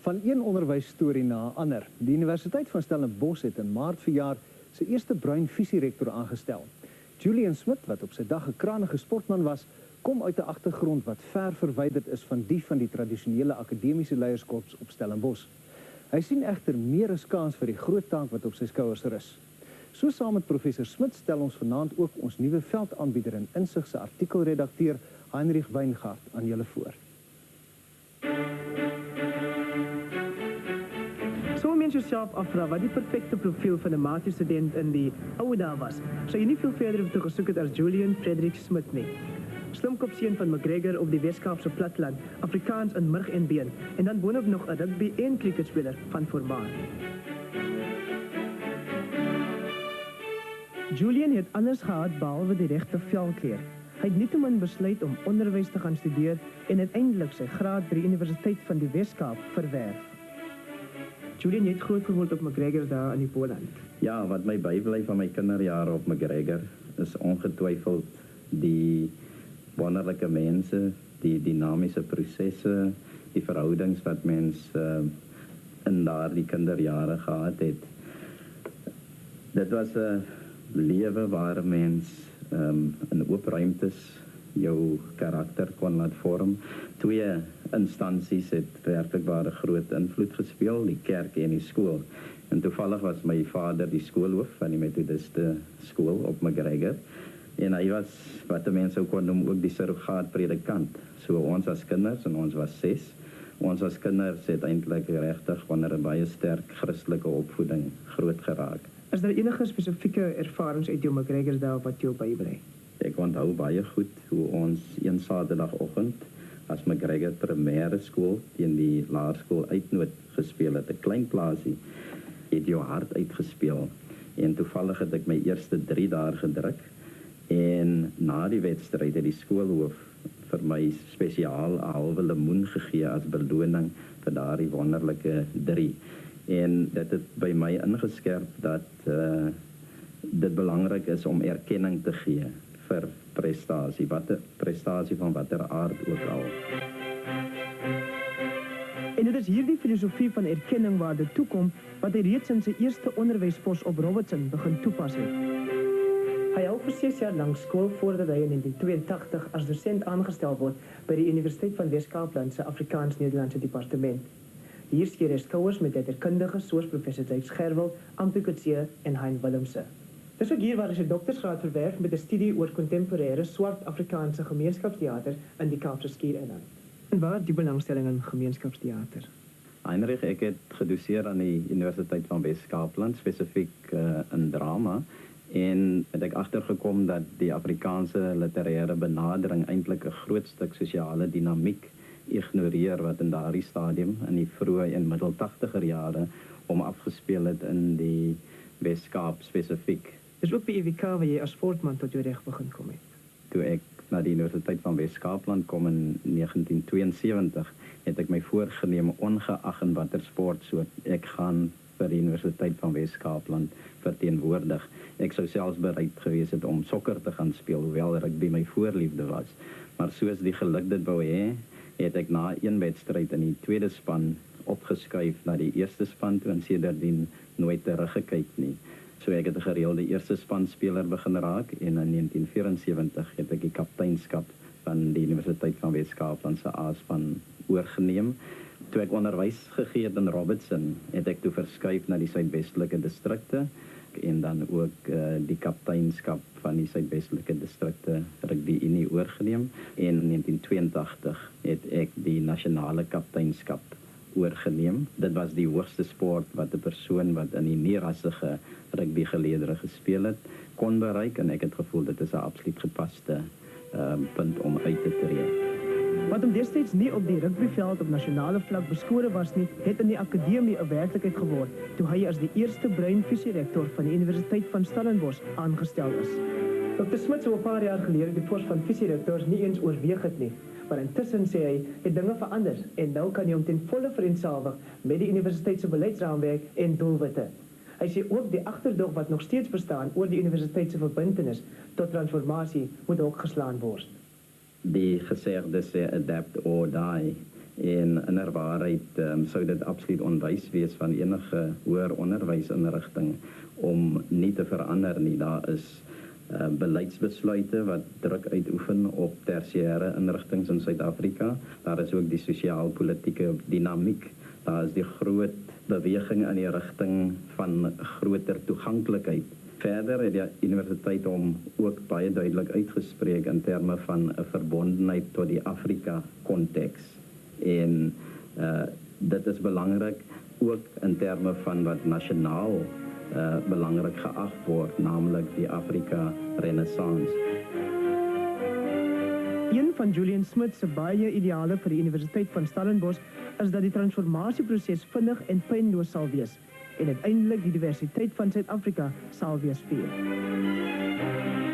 Van een onderwysstorie na 'n ander. Die Universiteit van Stellenbosch het in Maart verjaar sy eerste bruin visierektor aangestel. Julian Smit, wat op sy dag 'n krangige sportman was, kom uit 'n agtergrond wat ver verwyderd is van die tradisionele akademiese leierskops op Stellenbosch. Hy sien egter meer as kans vir die groot taak wat op sy skouers rus. So saam met professor Smit stel ons vanaand ook ons nuwe veldaanbieder en insig se artikelredakteur Heinrich Weingart aan julle voor. So mens jouself afvra wat die perfekte profiel van 'n matriekstudent in die ou dae was, sou jy nie veel verder hoef te gesoek het as Julian Frederick Smit nie. Slimkopseun van McGregor op die Weskaapse platteland, Afrikaans in murg en been, en dan boonop nog 'n rugby en cricketspeler van formaat. Julian het alles gehad behalwe die regte velkleur. Hy het nietemin besluit om onderwys te gaan studeer en uiteindelik sy graad by die Universiteit van die Weskaap verwerf. Julian het groot geword op McGregor daar in die Poland. Ja, wat my bybly van my kinderjare op McGregor is ongetwyfeld die wonderlike mense, die dinamiese prosesse, die verhoudings wat mens in daardie kinderjare gehad het. Dit was 'n lewe waar mens in oop ruimtes jou karakter kon laat vorm. Twee instansies het werklik waar 'n groot invloed gespeel, die kerk en die skool. En toevallig was my vader die skoolhoof van die Methodiste skool op McGregor. En hy was, wat mense sou kon noem, ook die surrogaat predikant. So ons as kinders, en ons was 6, ons as kinders het eintlik regtig onder 'n baie sterk Christelike opvoeding groot geraak. Is daar enige spesifieke ervarings uit jou McGregor daar wat jou bybly? Ek onthou baie goed hoe ons een Saterdagoggend as McGregor primêre skool teen die laerskool Uitnoot gespeel het, 'n klein plaasie, het jou hart uitgespeel. En toevallig het ek my eerste 3 daar gedruk. En na die wedstryd het die skoolhoof vir my spesiaal 'n halwe lemoen gegee as beloning vir daardie wonderlike 3. En dit het by my ingeskerp dat dit belangrik is om erkenning te gee vir prestasie, prestasie van watter aard ook al. En dit is hierdie filosofie van erkenning waar dit toekom, wat hy reeds in sy eerste onderwyspos op Robertson begin toepas het. Hy hou vir 6 jaar lank skool voordat hy in 1982 as dosent aangestel word by die Universiteit van Weskaapland se Afrikaans-Nederlandse departement. Hier skeer hy skouers met letterkundiges soos professor Duits Gerwel, Anton Kutse en Hein Willemse. Dis ook hier waar hy sy doktorsgraad verwerf met 'n studie oor kontemporêre swart Afrikaanse gemeenskapsteater in die Kaapse Skiereiland. En waar die belangstelling in gemeenskapsteater? Heinrich, ek het gedoseer aan die Universiteit van Weskaapland, spesifiek in drama, en het ek agtergekom dat die Afrikaanse literêre benadering eintlik 'n groot stuk sosiale dinamiek ignoreer wat in daardie stadium in die vroeë en middel 80er jare afgespeel het in die Weskaap spesifiek. Dis ook by EWK waar jy as sportman tot jou reg begin kom het. Toe ek na die Universiteit van Weskaapland kom in 1972, het ek my voorgenem ongeag in watter sportsoort ek gaan vir die Universiteit van Weskaapland verteenwoordig. Ek sou selfs bereid gewees het om sokker te gaan speel, hoewel rugby my voorliefde was. Maar soos die geluk dit wou hê, het ek na 1 wedstryd in die tweede span opgeskuif na die eerste span toe en sedertdien nooit teruggekyk nie. So ek het 'n gereelde eerste span speler begin raak en in 1974 het ek die kapteinskap van die Universiteit van Weskaapland se A-span oorgeneem. Toe ek onderwys gegee het in Robertson, het ek toe verskuif na die suidwestelike distrikte en dan ook die kapteinskap van die suidwestelike distrikte rugby unie oorgeneem. En in 1982 het ek die nasionale kapteinskap oorgeneem. Dit was die hoogste sport wat 'n persoon wat in die nie-rassige rugby geleedere gespeel het, kon bereik, en ek het gevoel dit is 'n absoluut gepaste punt om uit te tree. Wat hom destyds nie op die rugbyveld op nasionale vlak beskore was nie, het in die akademie 'n werklikheid geword, toe hy as die eerste bruin visierektor van die Universiteit van Stellenbosch aangestel is. Dr. Smit sou 'n paar jaar gelede die pos van visierektors nie eens oorweeg het nie, maar intussen sê hy, het dinge verander en nou kan hy hom ten volle vereensalwig met die universiteit se beleidsraamwerk en doelwitte. Hy sê ook die agterdog wat nog steeds bestaan oor die universiteit se verbintenis tot transformasie moet ook geslaan word. Die gesegde sê adapt or die. En inderwaarheid sou dit absoluut onwys wees van enige hoër onderwysinrigting om nie te verander nie. Daar is beleidsbesluite wat druk uitoefen op tersiêre inrigtings in Suid-Afrika. Daar is ook die sosiaal-politieke dinamiek. Daar is die groot beweging in die rigting van groter toeganklikheid. Verder het die universiteit hom ook baie duidelik uitgespreek in terme van 'n verbondenheid tot die Afrika-konteks. En dit is belangrik ook in terme van wat nasionaal belangrik geag word, naamlik die Afrika-renessans. Een van Julian Smith se baie ideale vir die Universiteit van Stellenbosch is dat die transformasieproses vinnig en pynloos sal wees en uiteindelik die diversiteit van Suid-Afrika sal weerspieël.